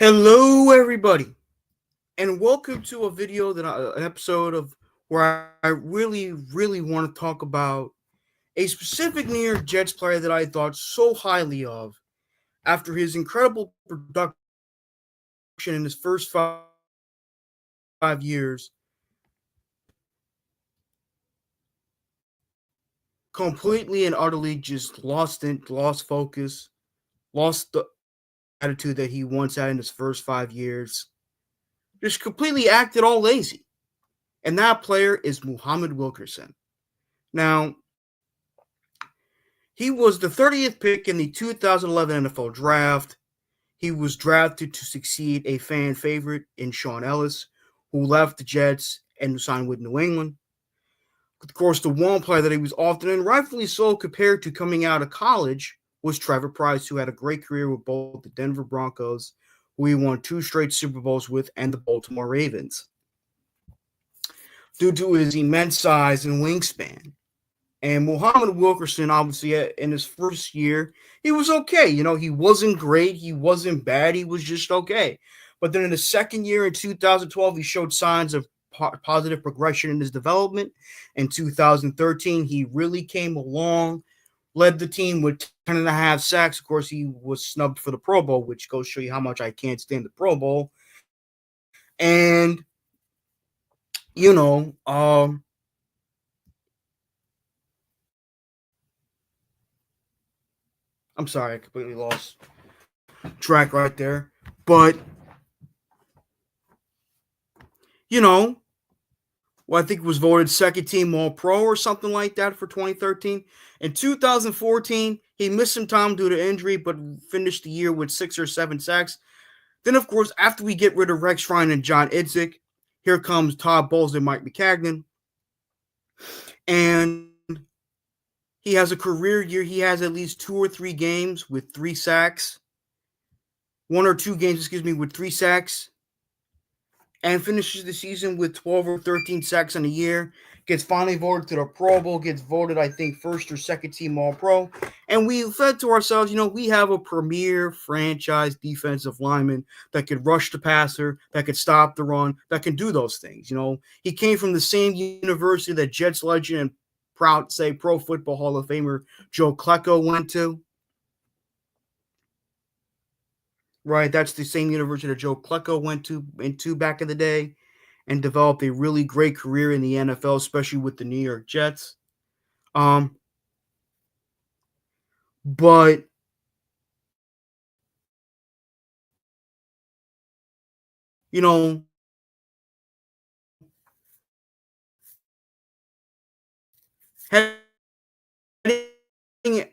Hello, everybody, and welcome to a video an episode of where I really want to talk about a specific New York Jets player that I thought so highly of after his incredible production in his first 5 years, completely and utterly just lost focus, lost the attitude that he once had in his first 5 years, just completely acted all lazy. And that player is Muhammad Wilkerson. Now, he was the 30th pick in the 2011 NFL Draft. He was drafted to succeed a fan favorite in Sean Ellis, who left the Jets and signed with New England. Of course, the one player that he was often and rightfully so compared to coming out of college was Trevor Pryce, who had a great career with both the Denver Broncos, who he won 2 straight Super Bowls with, and the Baltimore Ravens. Due to his immense size and wingspan. And Muhammad Wilkerson, obviously, in his first year, he was okay. He wasn't great. He wasn't bad. He was just okay. But then in the second year in 2012, he showed signs of positive progression in his development. In 2013, he really came along, led the team with 10.5 sacks. Of course, he was snubbed for the Pro Bowl, which goes to show you how much I can't stand the Pro Bowl. And, you know, I'm sorry, I completely lost track right there. But, I think was voted second team All Pro or something like that for 2013. In 2014, he missed some time due to injury, but finished the year with 6 or 7 sacks. Then, of course, after we get rid of Rex Ryan and John Idzik, here comes Todd Bowles and Mike McCagnon. And he has a career year. He has at least 2 or 3 games with 3 sacks. 1 or 2 games, with 3 sacks. And finishes the season with 12 or 13 sacks in a year. Gets finally voted to the Pro Bowl. Gets voted, I think, first or second team All-Pro. And we said to ourselves, we have a premier franchise defensive lineman that could rush the passer, that could stop the run, that can do those things. He came from the same university that Jets legend and proud to say Pro Football Hall of Famer Joe Klecko went to. Right, that's the same university that Joe Klecko went to back in the day and developed a really great career in the NFL, especially with the New York Jets. But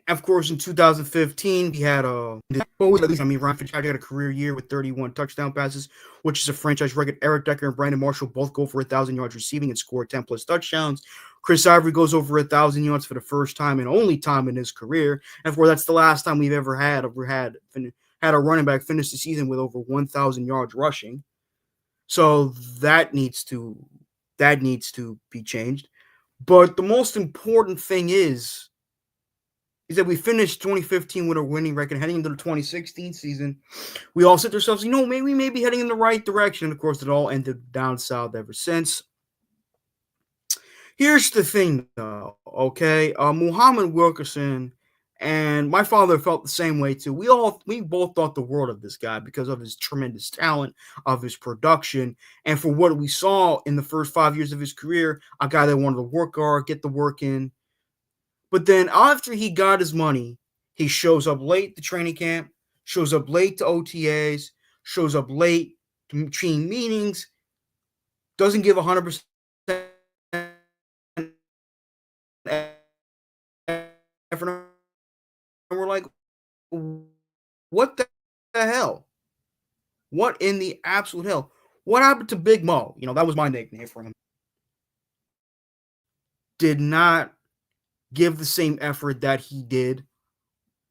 of course, in 2015, he had Ryan Fitzpatrick had a career year with 31 touchdown passes, which is a franchise record. Eric Decker and Brandon Marshall both go for 1,000 yards receiving and score 10 plus touchdowns. Chris Ivory goes over 1,000 yards for the first time and only time in his career, and for that's the last time we've ever had a running back finish the season with over 1,000 yards rushing. So that needs to be changed. But the most important thing is that we finished 2015 with a winning record. Heading into the 2016 season, we all said to ourselves, maybe we may be heading in the right direction. And of course, it all ended down south ever since. Here's the thing, though, okay? Muhammad Wilkerson and my father felt the same way, too. We both thought the world of this guy because of his tremendous talent, of his production, and for what we saw in the first 5 years of his career, a guy that wanted to work hard, get the work in. But then after he got his money, he shows up late to training camp, shows up late to OTAs, shows up late to team meetings, doesn't give 100% effort. And we're like, what the hell? What in the absolute hell? What happened to Big Mo? That was my nickname for him. Did not give the same effort that he did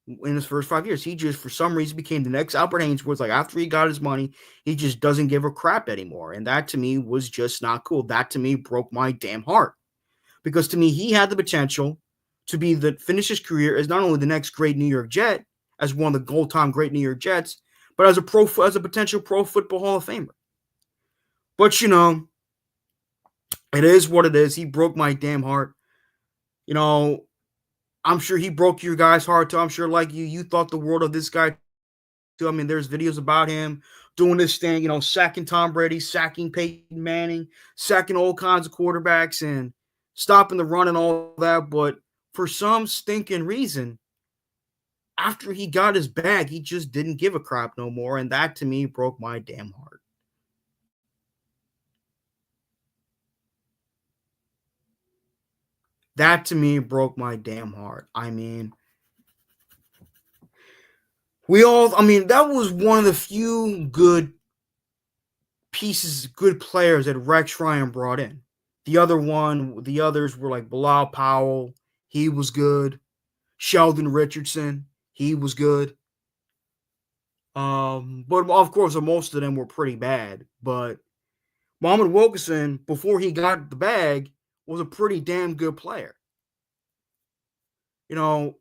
in his first 5 years. He just, for some reason, became the next Albert Haynesworth. Like, after he got his money, he just doesn't give a crap anymore. And that, to me, was just not cool. That, to me, broke my damn heart. Because, to me, he had the potential to finish his career as not only the next great New York Jet, as one of the all-time great New York Jets, but as a potential Pro Football Hall of Famer. But it is what it is. He broke my damn heart. You know, I'm sure he broke your guys' heart too. I'm sure, like you thought the world of this guy too. I mean, there's videos about him doing this thing, sacking Tom Brady, sacking Peyton Manning, sacking all kinds of quarterbacks, and stopping the run and all that. But for some stinking reason, after he got his bag, he just didn't give a crap no more. And that to me broke my damn heart. That to me broke my damn heart. I mean, that was one of the few good players that Rex Ryan brought in. The others were like Bilal Powell. He was good. Sheldon Richardson. He was good. But of course, most of them were pretty bad. But Muhammad Wilkerson, before he got the bag, was a pretty damn good player. You know,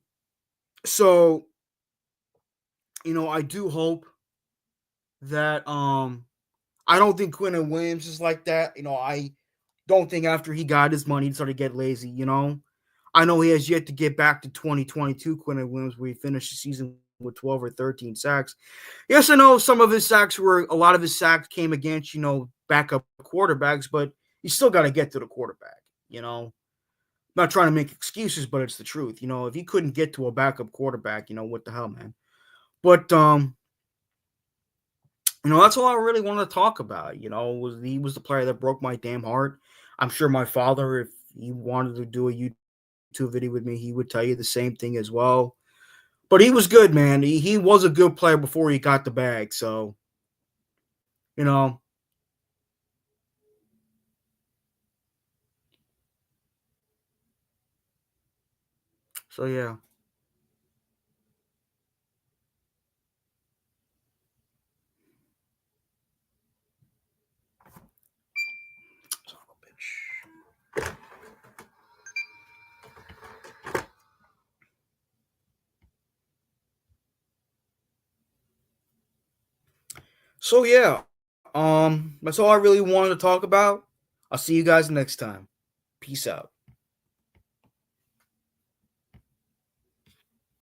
so I do hope that I don't think Quinton Williams is like that. I don't think after he got his money he started to get lazy. I know he has yet to get back to 2022 Quinton Williams where he finished the season with 12 or 13 sacks. Yes, I know a lot of his sacks came against, backup quarterbacks, but you still got to get to the quarterback, I'm not trying to make excuses, but it's the truth. If he couldn't get to a backup quarterback, what the hell, man? But that's all I really wanted to talk about. He was the player that broke my damn heart. I'm sure my father, if he wanted to do a YouTube video with me, he would tell you the same thing as well. But he was good, man. He was a good player before he got the bag. So, you know, yeah. Son of a bitch. So yeah, that's all I really wanted to talk about. I'll see you guys next time. Peace out.